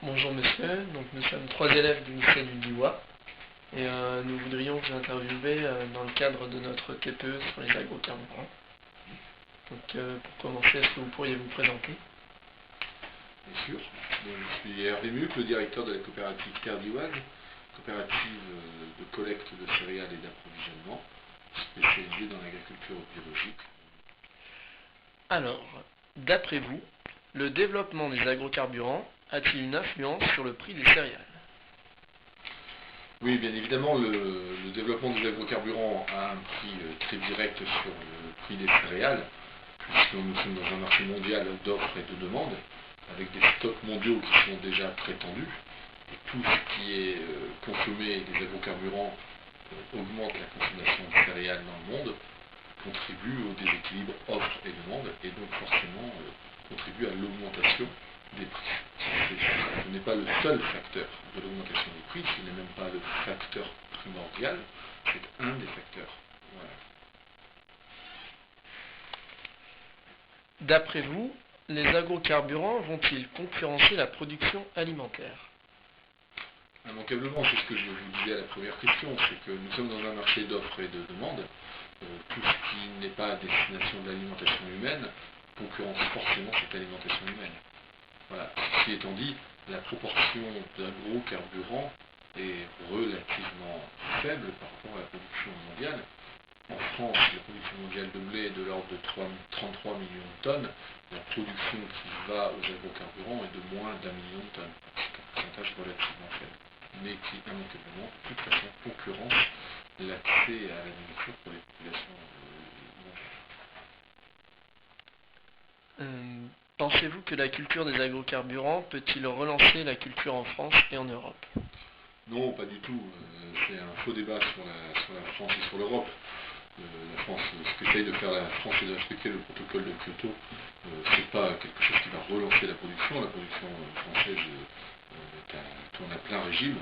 Bonjour monsieur, donc nous sommes 3 élèves du lycée du Diois et nous voudrions vous interviewer dans le cadre de notre TPE sur les agrocarburants. Donc pour commencer, est-ce que vous pourriez vous présenter? Bien sûr. Je suis Hervé Muc, le directeur de la coopérative Terre d'Ivoise, coopérative de collecte de céréales et d'approvisionnement, spécialisée dans l'agriculture biologique. Alors, d'après vous, le développement des agrocarburants a-t-il une influence sur le prix des céréales? Oui, bien évidemment, le développement des agrocarburants a un prix très direct sur le prix des céréales, puisque nous sommes dans un marché mondial d'offres et de demandes, avec des stocks mondiaux qui sont déjà prétendus, et tout ce qui est consommé des agrocarburants augmente la consommation de céréales dans le monde, contribue au déséquilibre offre et demande, et donc forcément contribue à l'augmentation des prix. Ce n'est pas le seul facteur de l'augmentation des prix, ce n'est même pas le facteur primordial, c'est un des facteurs. Voilà. D'après vous, les agrocarburants vont-ils concurrencer la production alimentaire? Immanquablement, c'est ce que je vous disais à la première question, c'est que nous sommes dans un marché d'offres et de demandes. Tout ce qui n'est pas à destination de l'alimentation humaine concurrence forcément cette alimentation humaine. Voilà. Ceci étant dit, la proportion d'agrocarburants est relativement faible par rapport à la production mondiale. En France, la production mondiale de blé est de l'ordre de 33 millions de tonnes. La production qui va aux agrocarburants est de moins d'1 million de tonnes. C'est un pourcentage relativement faible, mais qui immanquablement, de toute façon, concurrence l'accès à la nourriture pour les populations mondiales. Pensez-vous que la culture des agrocarburants peut-il relancer la culture en France et en Europe? Non, pas du tout. C'est un faux débat sur la France et sur l'Europe. La France, ce qu'essaye de faire la France, c'est de respecter le protocole de Kyoto. C'est pas quelque chose qui va relancer la production. La production française tourne à plein régime.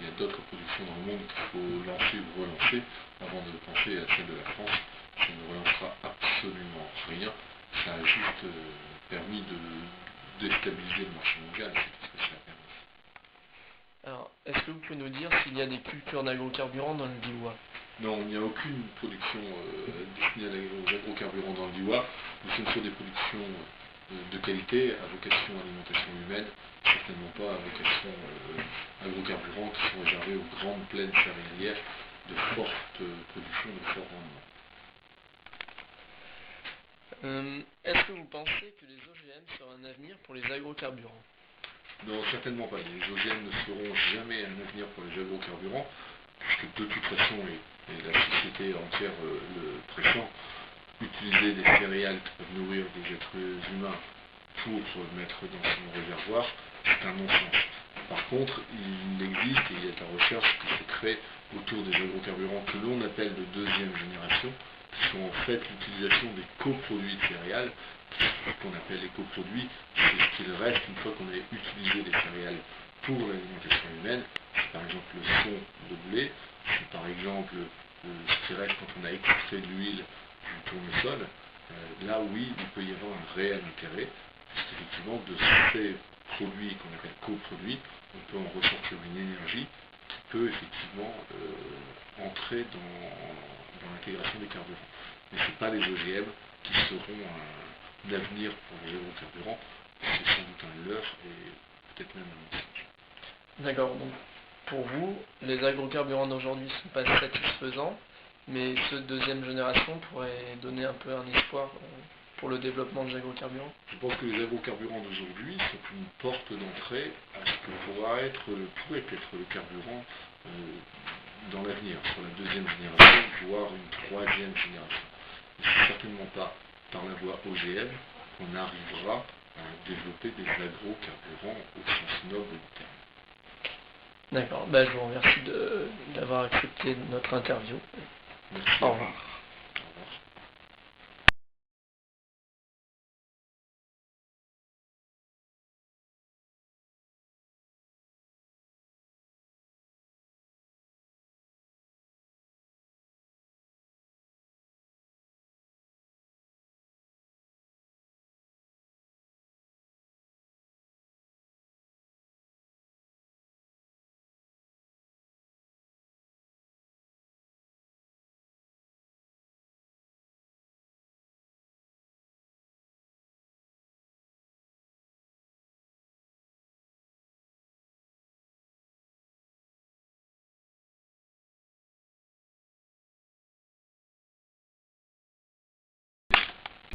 Il y a d'autres productions dans le monde qu'il faut lancer ou relancer avant de penser à celle de la France. Ça ne relancera absolument rien. Ça a juste permis de déstabiliser le marché mondial. C'est tout ce que ça a permis. Alors, est-ce que vous pouvez nous dire s'il y a des cultures d'agrocarburants dans le Diois? Non, il n'y a aucune production destinée aux agrocarburants dans le Diois. Nous sommes sur des productions de qualité, à vocation alimentation humaine, certainement pas à vocation agrocarburants qui sont réservés aux grandes plaines céréalières de forte production, de fort rendement. Est-ce que vous pensez que les OGM seront un avenir pour les agrocarburants? Non, certainement pas. Les OGM ne seront jamais un avenir pour les agrocarburants, puisque de toute façon, et la société entière le pressent, utiliser des céréales qui peuvent nourrir des êtres humains pour mettre dans son réservoir, c'est un non-sens. Par contre, il existe et il y a de la recherche qui se crée autour des agrocarburants que l'on appelle de deuxième génération, qui sont en fait l'utilisation des coproduits de céréales. Ce qu'on appelle les coproduits, c'est ce qu'il reste une fois qu'on a utilisé les céréales pour l'alimentation humaine. C'est par exemple le son de blé, c'est par exemple ce qui reste quand on a extrait de l'huile du tournesol. Là oui, il peut y avoir un réel intérêt, puisqu'effectivement de ces produits qu'on appelle coproduits, on peut en ressortir une énergie qui peut effectivement entrer dans l'intégration des carburants. Mais ce n'est pas les OGM qui seront l'avenir pour les agrocarburants, c'est sans doute un leurre et peut-être même un mensonge. D'accord, donc pour vous, les agrocarburants d'aujourd'hui ne sont pas satisfaisants, mais ceux de deuxième génération pourraient donner un peu un espoir pour le développement des agrocarburants? Je pense que les agrocarburants d'aujourd'hui sont une porte d'entrée à ce que pourrait être le carburant dans l'avenir, sur la deuxième génération, voire une troisième génération. Mais c'est certainement pas par la voie OGM qu'on arrivera à développer des agrocarburants au sens noble du terme. D'accord, je vous remercie d'avoir accepté notre interview. Merci. Au revoir.